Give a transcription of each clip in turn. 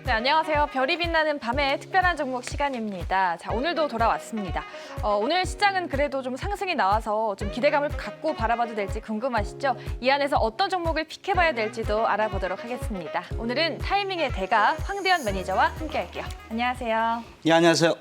네, 안녕하세요. 별이 빛나는 밤의 특별한 종목 시간입니다. 자, 오늘도 돌아왔습니다. 오늘 시장은 그래도 좀 상승이 나와서 좀 기대감을 갖고 바라봐도 될지 궁금하시죠? 이 안에서 어떤 종목을 픽해봐야 될지도 알아보도록 하겠습니다. 오늘은 타이밍의 대가 황대현 매니저와 함께할게요. 안녕하세요. 예, 안녕하세요.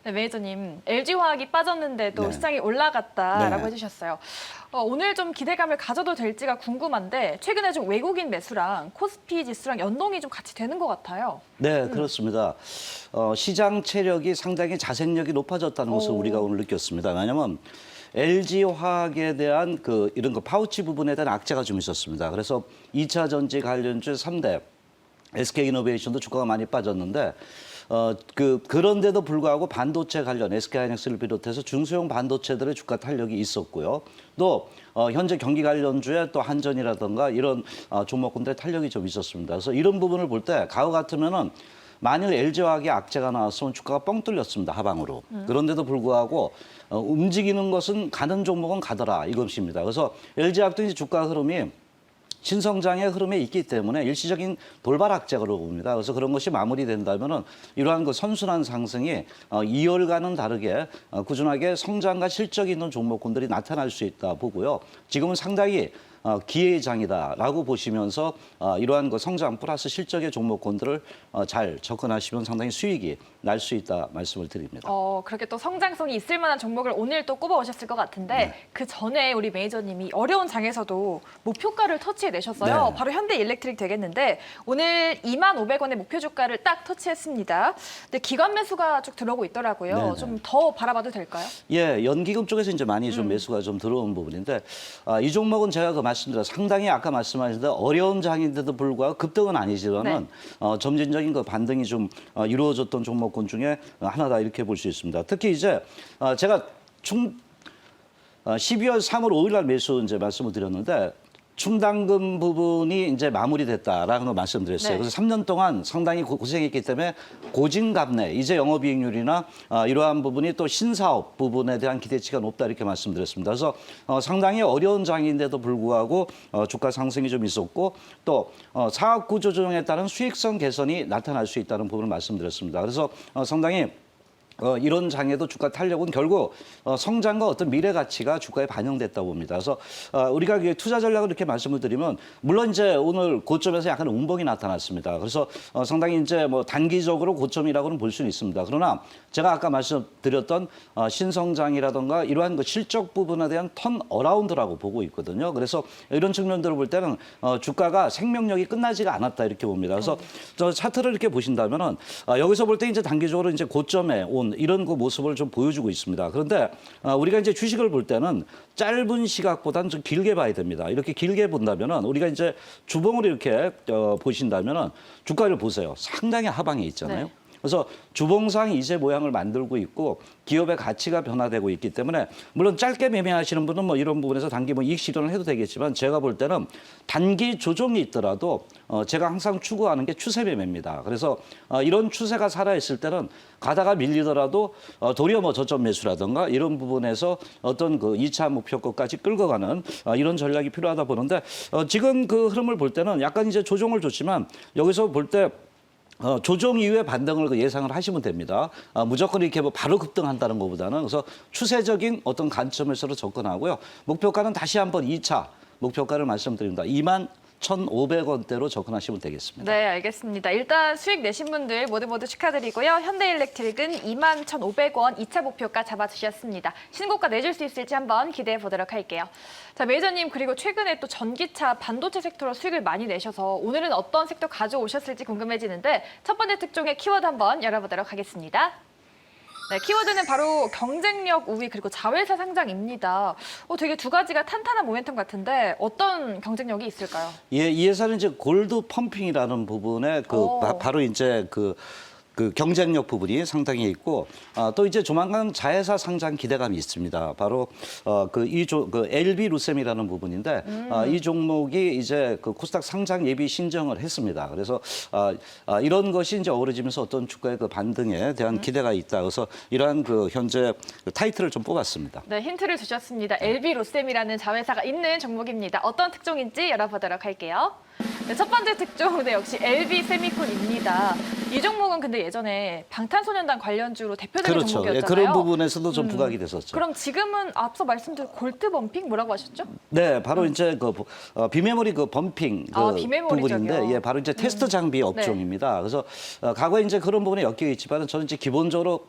네, 매니저님, LG화학이 빠졌는데도 네. 시장이 올라갔다라고 네. 해주셨어요. 오늘 좀 기대감을 가져도 될지가 궁금한데 최근에 좀 외국인 매수랑 코스피 지수랑 연동이 좀 같이 되는 것 같아요. 네, 그렇습니다. 시장 체력이 상당히 자생력이 높아졌다는 것을 우리가 오늘 느꼈습니다. 왜냐하면 LG화학에 대한 이런 파우치 부분에 대한 악재가 좀 있었습니다. 그래서 2차 전지 관련주 3대 SK이노베이션도 주가가 많이 빠졌는데 그런데도 불구하고 반도체 관련 SK하이닉스를 비롯해서 중소형 반도체들의 주가 탄력이 있었고요. 또 현재 경기 관련주에 또 한전이라든가 이런 종목군들의 탄력이 좀 있었습니다. 그래서 이런 부분을 볼 때 가을 같으면은 만약 LG화학의 악재가 나왔으면 주가가 뻥 뚫렸습니다, 하방으로. 그런데도 불구하고 움직이는 것은 가는 종목은 가더라 이것입니다. 그래서 LG화학도 이제 주가 흐름이 신성장의 흐름에 있기 때문에 일시적인 돌발 악재로 봅니다. 그래서 그런 것이 마무리된다면은 이러한 선순환 상승이 2월과는 다르게 꾸준하게 성장과 실적이 있는 종목군들이 나타날 수 있다 보고요. 지금은 상당히 기회의 장이다라고 보시면서 이러한 성장 플러스 실적의 종목군들을 잘 접근하시면 상당히 수익이 날 수 있다 말씀을 드립니다. 그렇게 또 성장성이 있을 만한 종목을 오늘 또 꼽아오셨을 것 같은데 네. 그 전에 우리 매니저님이 어려운 장에서도 목표가를 터치해내셨어요. 네. 바로 현대일렉트릭 되겠는데 오늘 25,000원의 목표 주가를 딱 터치했습니다. 근데 기관 매수가 쭉 들어오고 있더라고요. 네, 네. 좀 더 바라봐도 될까요? 예, 연기금 쪽에서 이제 많이 좀 매수가 좀 들어온 부분인데 이 종목은 제가 말씀드려 상당히 아까 말씀하신 대로 어려운 장인데도 불구하고 급등은 아니지만은 점진적인 반등이 좀 이루어졌던 종목군 중에 하나다 이렇게 볼 수 있습니다. 특히 이제 제가 12월 3월 5일 날 매수 이제 말씀을 드렸는데 충당금 부분이 이제 마무리됐다라는 걸 말씀드렸어요. 네. 그래서 3년 동안 상당히 고생했기 때문에 고진감래, 이제 영업이익률이나 이러한 부분이 또 신사업 부분에 대한 기대치가 높다 이렇게 말씀드렸습니다. 그래서 상당히 어려운 장인데도 불구하고 주가 상승이 좀 있었고 또 사업 구조 조정에 따른 수익성 개선이 나타날 수 있다는 부분을 말씀드렸습니다. 그래서 상당히 이런 장에도 주가 탄력은 결국 성장과 어떤 미래 가치가 주가에 반영됐다고 봅니다. 그래서 우리가 투자 전략을 이렇게 말씀을 드리면 물론 이제 오늘 고점에서 약간 운봉이 나타났습니다. 그래서 상당히 이제 단기적으로 고점이라고는 볼 수는 있습니다. 그러나 제가 아까 말씀드렸던 신성장이라든가 이러한 실적 부분에 대한 턴 어라운드라고 보고 있거든요. 그래서 이런 측면들을 볼 때는 주가가 생명력이 끝나지가 않았다 이렇게 봅니다. 그래서 저 차트를 이렇게 보신다면은 여기서 볼 때 이제 단기적으로 이제 고점에 온 이런 모습을 좀 보여주고 있습니다. 그런데 우리가 이제 주식을 볼 때는 짧은 시각보다는 좀 길게 봐야 됩니다. 이렇게 길게 본다면은 우리가 이제 주봉을 이렇게 보신다면은 주가를 보세요. 상당히 하방에 있잖아요. 네. 그래서 주봉상 이제 모양을 만들고 있고 기업의 가치가 변화되고 있기 때문에 물론 짧게 매매하시는 분은 이런 부분에서 단기 이익 실현을 해도 되겠지만 제가 볼 때는 단기 조정이 있더라도 제가 항상 추구하는 게 추세 매매입니다. 그래서 이런 추세가 살아있을 때는 가다가 밀리더라도 도리어 저점 매수라든가 이런 부분에서 어떤 2차 목표가까지 끌고 가는 이런 전략이 필요하다 보는데 지금 그 흐름을 볼 때는 약간 이제 조정을 줬지만 여기서 볼 때 조정 이후에 반등을 예상을 하시면 됩니다. 무조건 이렇게 바로 급등한다는 것보다는 그래서 추세적인 어떤 관점에서 접근하고요. 목표가는 다시 한번 2차 목표가를 말씀드립니다. 21,500원대로 접근하시면 되겠습니다. 네, 알겠습니다. 일단 수익 내신 분들 모두 축하드리고요. 현대일렉트릭은 21,500원 2차 목표가 잡아주셨습니다. 신고가 내줄 수 있을지 한번 기대해 보도록 할게요. 자, 매니저님 그리고 최근에 또 전기차 반도체 섹터로 수익을 많이 내셔서 오늘은 어떤 섹터 가져오셨을지 궁금해지는데 첫 번째 특종의 키워드 한번 열어보도록 하겠습니다. 네, 키워드는 바로 경쟁력 우위 그리고 자회사 상장입니다. 되게 두 가지가 탄탄한 모멘텀 같은데 어떤 경쟁력이 있을까요? 예, 이 회사는 이제 골드 펌핑이라는 부분에 바로 이제 그 경쟁력 부분이 상당히 있고 또 이제 조만간 자회사 상장 기대감이 있습니다. 바로 그 LB 루셈이라는 부분인데 이 종목이 이제 그 코스닥 상장 예비 신청을 했습니다. 그래서 이런 것이 이제 어우러지면서 어떤 주가의 그 반등에 대한 기대가 있다. 그래서 이러한 그 현재 타이틀을 좀 뽑았습니다. 네, 힌트를 주셨습니다. LB 로셈이라는 자회사가 있는 종목입니다. 어떤 특종인지 열어보도록 할게요. 네, 첫 번째 특종 역시 LB 세미콘입니다. 이 종목은 근데 예전에 방탄소년단 관련주로 대표적인 그렇죠. 종목이었잖아요. 그런 부분에서도 좀 부각이 됐었죠. 그럼 지금은 앞서 말씀드린 골드 범핑 뭐라고 하셨죠? 네, 바로 이제 그 비메모리 그 범핑 비메모리 부분인데, 쪽이요. 예, 바로 이제 테스트 장비 업종입니다. 그래서 과거에 이제 그런 부분에 엮여 있지만은 저는 이제 기본적으로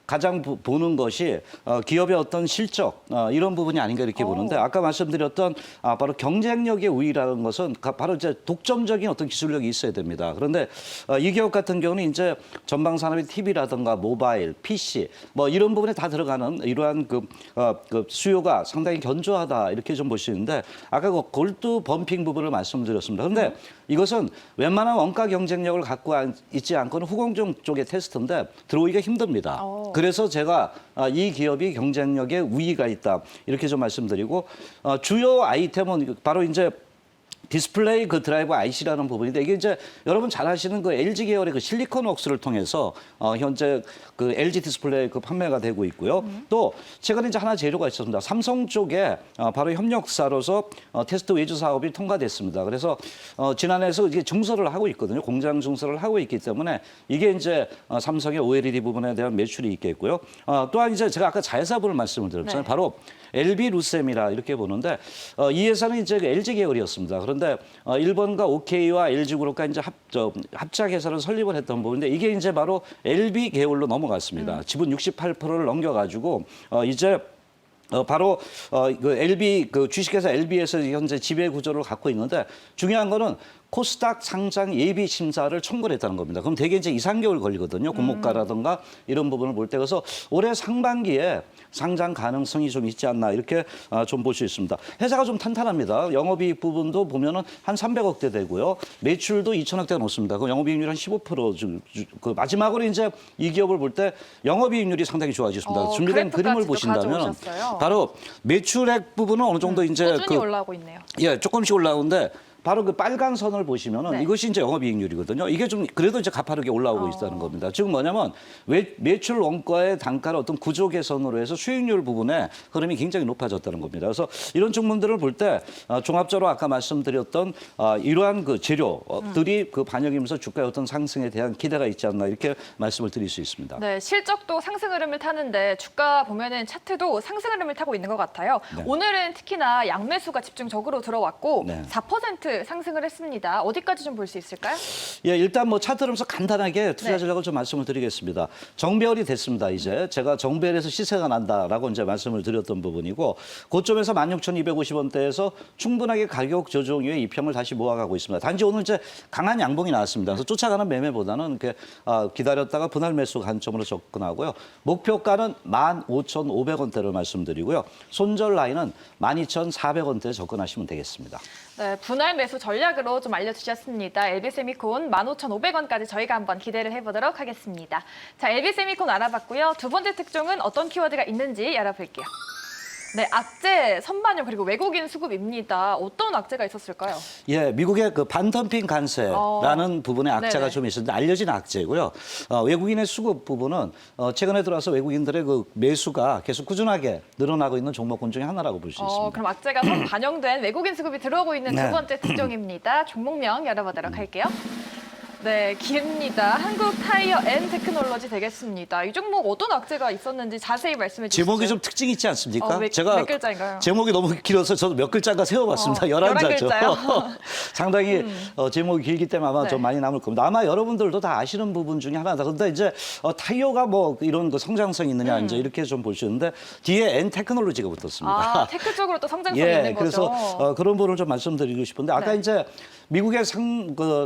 가장 보는 것이 기업의 어떤 실적 이런 부분이 아닌가 이렇게 보는데, 아까 말씀드렸던 바로 경쟁력의 우위라는 것은 바로 이제 독점적인 어떤 기술력이 있어야 됩니다. 그런데 이 기업 같은 경우는 이제 전방 산업의 TV라든가 모바일, PC 뭐 이런 부분에 다 들어가는 이러한 그 수요가 상당히 견조하다 이렇게 좀 보시는데, 아까 그 골드 범핑 부분을 말씀드렸습니다. 그런데 이것은 웬만한 원가 경쟁력을 갖고 있지 않고는 후공정 쪽의 테스트인데 들어오기가 힘듭니다. 그래서 제가 이 기업이 경쟁력에 우위가 있다 이렇게 좀 말씀드리고, 주요 아이템은 바로 이제 디스플레이 그 드라이버 IC라는 부분인데, 이게 이제 여러분 잘 아시는 그 LG 계열의 그 실리콘 웍스를 통해서 현재 그 LG 디스플레이 그 판매가 되고 있고요. 또 최근에 이제 하나 재료가 있었습니다. 삼성 쪽에 바로 협력사로서 테스트 외주 사업이 통과됐습니다. 그래서 지난해에서 이게 증설을 하고 있거든요. 공장 증설을 하고 있기 때문에 이게 이제 삼성의 OLED 부분에 대한 매출이 있겠고요. 또한 이제 제가 아까 자회사분을 말씀을 드렸잖아요. 네. 바로 LB 루셈이라 이렇게 보는데, 이 회사는 이제 LG 계열이었습니다. 그런데 일본과 OK와 LG그룹과 이제 합작 회사를 설립을 했던 부분인데, 이게 이제 바로 LB 계열로 넘어갔습니다. 지분 68%를 넘겨가지고 이제 바로 그 LB 그 주식회사 LB에서 현재 지배 구조를 갖고 있는데, 중요한 거는 코스닥 상장 예비 심사를 청구를 했다는 겁니다. 그럼 대개 이제 2, 3개월 걸리거든요. 공모가라든가 이런 부분을 볼 때. 그래서 올해 상반기에 상장 가능성이 좀 있지 않나 이렇게 좀 볼 수 있습니다. 회사가 좀 탄탄합니다. 영업이익 부분도 보면은 한 300억대 되고요. 매출도 2천억대가 넘습니다. 그 영업이익률 한 15% 그 마지막으로 이제 이 기업을 볼 때 영업이익률이 상당히 좋아졌습니다. 준비된 그림을 보신다면 바로 매출액 부분은 어느 정도 이제 꾸준히 올라오고 있네요. 예, 조금씩 올라오는데, 바로 그 빨간 선을 보시면은 이것이 이제 영업이익률이거든요. 이게 좀 그래도 이제 가파르게 올라오고 있다는 겁니다. 지금 뭐냐면 매출 원가의 단가를 어떤 구조 개선으로 해서 수익률 부분에 흐름이 굉장히 높아졌다는 겁니다. 그래서 이런 종목들을 볼 때 종합적으로 아까 말씀드렸던 이러한 그 재료들이 그 반영이면서 주가의 어떤 상승에 대한 기대가 있지 않나 이렇게 말씀을 드릴 수 있습니다. 네, 실적도 상승 흐름을 타는데 주가 보면은 차트도 상승 흐름을 타고 있는 것 같아요. 네. 오늘은 특히나 양매수가 집중적으로 들어왔고 네. 4% 상승을 했습니다. 어디까지 좀 볼 수 있을까요? 예, 일단 뭐 차트로서 간단하게 투자 전략을 좀 말씀을 드리겠습니다. 정배열이 됐습니다. 이제 제가 정배열에서 시세가 난다라고 이제 말씀을 드렸던 부분이고, 고점에서 16,250원대에서 충분하게 가격 조정 이후에 이평을 다시 모아가고 있습니다. 단지 오늘 이제 강한 양봉이 나왔습니다. 그래서 쫓아가는 매매보다는 이렇게 기다렸다가 분할 매수 관점으로 접근하고요. 목표가는 15,500원대를 말씀드리고요. 손절 라인은 12,400원대에 접근하시면 되겠습니다. 네, 분할 매수 전략으로 좀 알려주셨습니다. LB세미콘 15,500원까지 저희가 한번 기대를 해보도록 하겠습니다. 자, LB세미콘 알아봤고요. 두 번째 특종은 어떤 키워드가 있는지 알아볼게요. 네, 악재, 선반영 그리고 외국인 수급입니다. 어떤 악재가 있었을까요? 예, 미국의 그 반덤핑 관세라는 부분에 악재가 네네. 좀 있었는데 알려진 악재고요. 외국인의 수급 부분은 최근에 들어와서 외국인들의 그 매수가 계속 꾸준하게 늘어나고 있는 종목군 중에 하나라고 볼 수 있습니다. 그럼 악재가 반영된 외국인 수급이 들어오고 있는 네. 두 번째 특종입니다. 종목명 열어보도록 할게요. 네, 기입니다. 한국타이어앤테크놀로지 되겠습니다. 이 종목 어떤 악재가 있었는지 자세히 말씀해 주시죠. 제목이 좀 특징 있지 않습니까? 몇 글자인가요? 제목이 너무 길어서 저도 몇 글자인가 세워봤습니다. 11자죠. 글자요? 상당히 제목이 길기 때문에 아마 네. 좀 많이 남을 겁니다. 아마 여러분들도 다 아시는 부분 중에 하나다. 그런데 이제 타이어가 뭐 이런 그 성장성이 있느냐 이제 이렇게 좀 보시는데, 뒤에 엔테크놀로지가 붙었습니다. 테크 쪽으로 또 성장성이 예, 있는 거죠. 그래서 그런 부분을 좀 말씀드리고 싶은데, 아까 네. 이제 미국의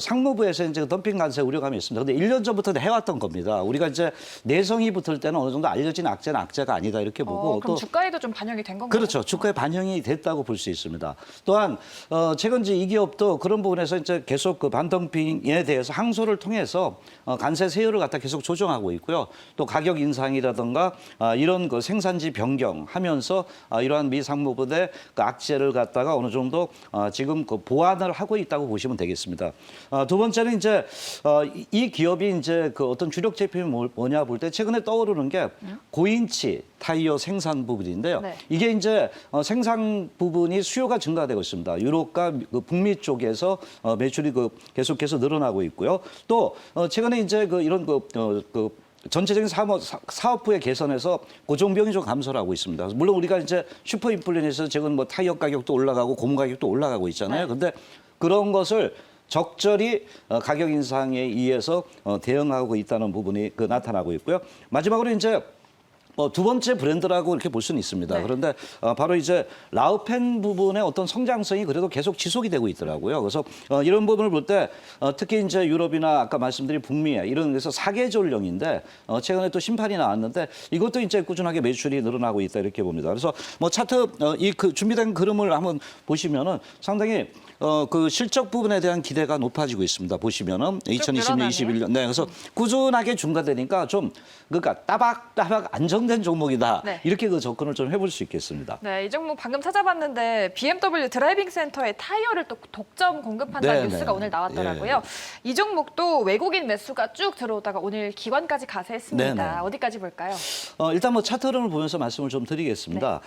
상무부에서 이제 덤핑 관세 우려감이 있습니다. 근데 1년 전부터 해왔던 겁니다. 우리가 이제 내성이 붙을 때는 어느 정도 알려진 악재는 악재가 아니다 이렇게 보고 그럼 또 주가에도 좀 반영이 된 건가요? 그렇죠. 주가에 반영이 됐다고 볼 수 있습니다. 또한 최근 이제 이 기업도 그런 부분에서 이제 계속 그 반덤핑에 대해서 항소를 통해서 관세 세율을 갖다 계속 조정하고 있고요. 또 가격 인상이라든가 이런 그 생산지 변경하면서 이러한 미 상무부의 그 악재를 갖다가 어느 정도 지금 그 보완을 하고 있다고 보시면 되겠습니다. 두 번째는 이제 이 기업이 이제 그 어떤 주력 제품이 뭐냐 볼 때 최근에 떠오르는 게 고인치 타이어 생산 부분인데요. 네. 이게 이제 생산 부분이 수요가 증가되고 있습니다. 유럽과 그 북미 쪽에서 매출이 그 계속해서 늘어나고 있고요. 또 최근에 이제 그 이런 전체적인 사업부의 개선에서 고정비용이 좀 감소를 하고 있습니다. 물론 우리가 이제 슈퍼 인플레에서 지금 뭐 타이어 가격도 올라가고 고무 가격도 올라가고 있잖아요. 근데 그런 것을 적절히 가격 인상에 의해서 대응하고 있다는 부분이 나타나고 있고요. 마지막으로 이제 두 번째 브랜드라고 이렇게 볼 수는 있습니다. 네. 그런데 바로 이제 라우펜 부분의 어떤 성장성이 그래도 계속 지속이 되고 있더라고요. 그래서 이런 부분을 볼 때 특히 이제 유럽이나 아까 말씀드린 북미에 이런 데서 사계절령인데 최근에 또 심판이 나왔는데 이것도 이제 꾸준하게 매출이 늘어나고 있다 이렇게 봅니다. 그래서 뭐 차트 준비된 그림을 한번 보시면은 상당히 그 실적 부분에 대한 기대가 높아지고 있습니다. 보시면은 2020년, 21년. 네, 그래서 꾸준하게 증가되니까 좀 그러니까 따박따박 안정된 종목이다. 네. 이렇게 그 접근을 좀 해볼 수 있겠습니다. 네, 이 종목 방금 찾아봤는데 BMW 드라이빙 센터에 타이어를 또 독점 공급한다는 네, 뉴스가 네. 오늘 나왔더라고요. 이 종목도 외국인 매수가 쭉 들어오다가 오늘 기관까지 가세했습니다. 네, 네. 어디까지 볼까요? 일단 뭐 차트 흐름을 보면서 말씀을 좀 드리겠습니다.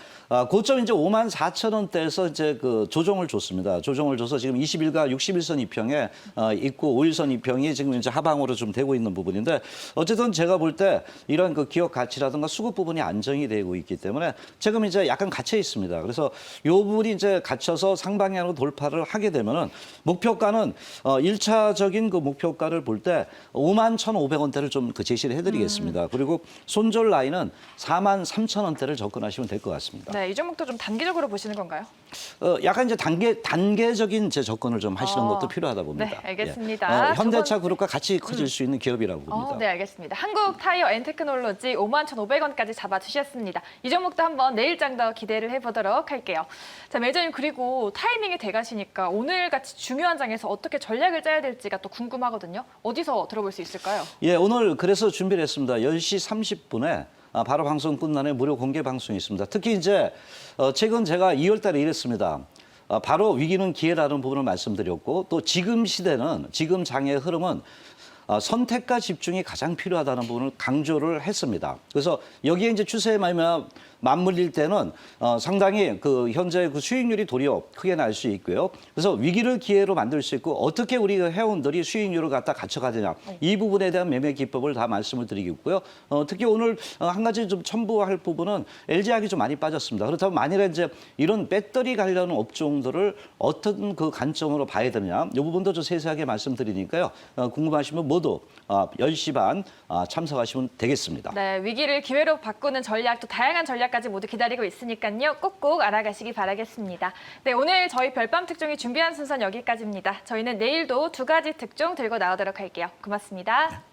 고점 이제 54,000원대에서 이제 그 조정을 줬습니다. 조정을 줘서 지금 20일과 61선 이평에 있고 5일선 이평이 지금 이제 하방으로 좀 되고 있는 부분인데 어쨌든 제가 볼 때 이런 그 기업 가치라든가 수급 부분이 안정이 되고 있기 때문에 지금 이제 약간 갇혀 있습니다. 그래서 이 부분이 이제 갇혀서 상방향으로 돌파를 하게 되면은 목표가는 1차적인 그 목표가를 볼 때 51,500원대를 좀 그 제시를 해드리겠습니다. 그리고 손절 라인은 43,000원대를 접근하시면 될 것 같습니다. 네, 이 종목도 좀 단기적으로 보시는 건가요? 약간 이제 단계적인 제 접근을 좀 하시는 것도 필요하다 봅니다. 네, 알겠습니다. 예. 현대차 그룹과 같이 커질 수 있는 기업이라고 봅니다. 네, 알겠습니다. 한국 타이어 앤테크놀로지 51,500원까지 잡아주셨습니다. 이 종목도 한번 내일장 더 기대를 해보도록 할게요. 자, 매저님 그리고 타이밍이 돼가시니까 오늘같이 중요한 장에서 어떻게 전략을 짜야 될지가 또 궁금하거든요. 어디서 들어볼 수 있을까요? 예, 오늘 그래서 준비를 했습니다. 10시 30분에 바로 방송 끝나는 무료 공개 방송이 있습니다. 특히 이제 최근 제가 2월 달에 이랬습니다. 바로 위기는 기회라는 부분을 말씀드렸고 또 지금 시대는 지금 장의 흐름은 선택과 집중이 가장 필요하다는 부분을 강조를 했습니다. 그래서 여기에 이제 추세에 맞물릴 때는 상당히 그 현재 그 수익률이 도리어 크게 날 수 있고요. 그래서 위기를 기회로 만들 수 있고 어떻게 우리 회원들이 수익률을 갖다 갖춰가느냐 이 부분에 대한 매매 기법을 다 말씀을 드리겠고요. 특히 오늘 한 가지 좀 첨부할 부분은 LG화학이 좀 많이 빠졌습니다. 그렇다면 만일에 이제 이런 배터리 관련 업종들을 어떤 그 관점으로 봐야 되느냐 이 부분도 좀 세세하게 말씀드리니까요. 궁금하시면 모두 10시 반 참석하시면 되겠습니다. 네, 위기를 기회로 바꾸는 전략, 또 다양한 전략까지 모두 기다리고 있으니까요. 꼭꼭 알아가시기 바라겠습니다. 네, 오늘 저희 별밤 특종이 준비한 순서는 여기까지입니다. 저희는 내일도 두 가지 특종 들고 나오도록 할게요. 고맙습니다.